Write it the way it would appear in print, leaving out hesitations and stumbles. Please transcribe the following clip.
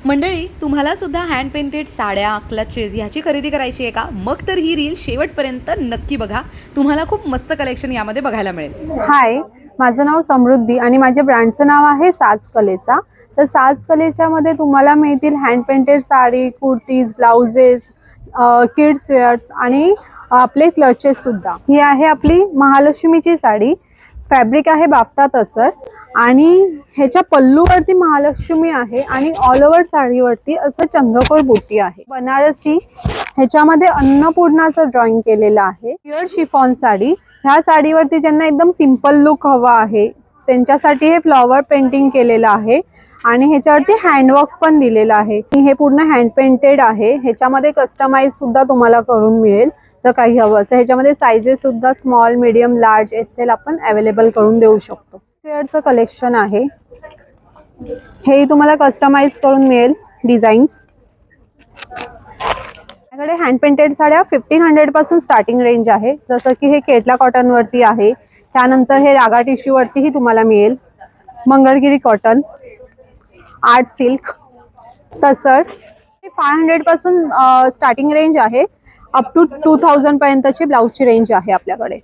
मंडळी, तुम्हाला सुद्धा हँड पेंटेड साड्या, क्लचेस ह्याची खरेदी करायची आहे का? मग तर ही रील शेवटपर्यंत नक्की बघा. तुम्हाला खूप मस्त कलेक्शन यामध्ये बघायला मिळेल. हाय, माझं नाव समृद्धी आणि माझ्या ब्रँडचं नाव आहे साज कलेचा. तर साज कलेच्या मध्ये तुम्हाला मिळतील hand painted sari, kurtis, blouses, kids wears आणि आपले क्लचेस सुद्धा. ही आहे आपली महालक्ष्मीची साडी. फॅब्रिक आहे बाफ्ता तसर आणि ह्याच्या पल्लूवरती महालक्ष्मी आहे आणि ऑल ओव्हर साडीवरती असं चंद्रकोर बुट्टी आहे. बनारसी ह्याच्यामध्ये अन्नपूर्णाचं ड्रॉइंग केलेलं आहे. Pure chiffon sari. ह्या साडीवरती ज्यांना एकदम सिंपल लुक हवा आहे त्यांच्यासाठी हे फ्लॉवर पेंटिंग केलेलं आहे आणि ह्याच्यावरती हँडवर्क पण दिलेलं आहे. हे पूर्ण हँड पेंटेड आहे. ह्याच्यामध्ये कस्टमाइज सुद्धा तुम्हाला करून मिळेल जर काही हवं तर. ह्याच्यामध्ये साइजेस सुद्धा स्मॉल, मीडियम, लार्ज, एक्सेल आपण अवेलेबल करून देऊ शकतो. वेअरचं कलेक्शन आहे. हे तुम्हाला कस्टमाइज करून मिळेल डिझाईन्स. आपल्याकडे हँड पेंटेड साड्या 1500 पासून स्टार्टिंग रेंज आहे. जसं की हे केटला कॉटन वरती आहे. त्यानंतर हे रागा टिश्यू वरतीही तुम्हाला मिळेल. मंगळगिरी कॉटन, आर्ट सिल्क, तसर. 500 पासून स्टार्टिंग रेंज आहे. अप टू 2000 पर्यंतची ब्लाउजची रेंज आहे आपल्याकडे.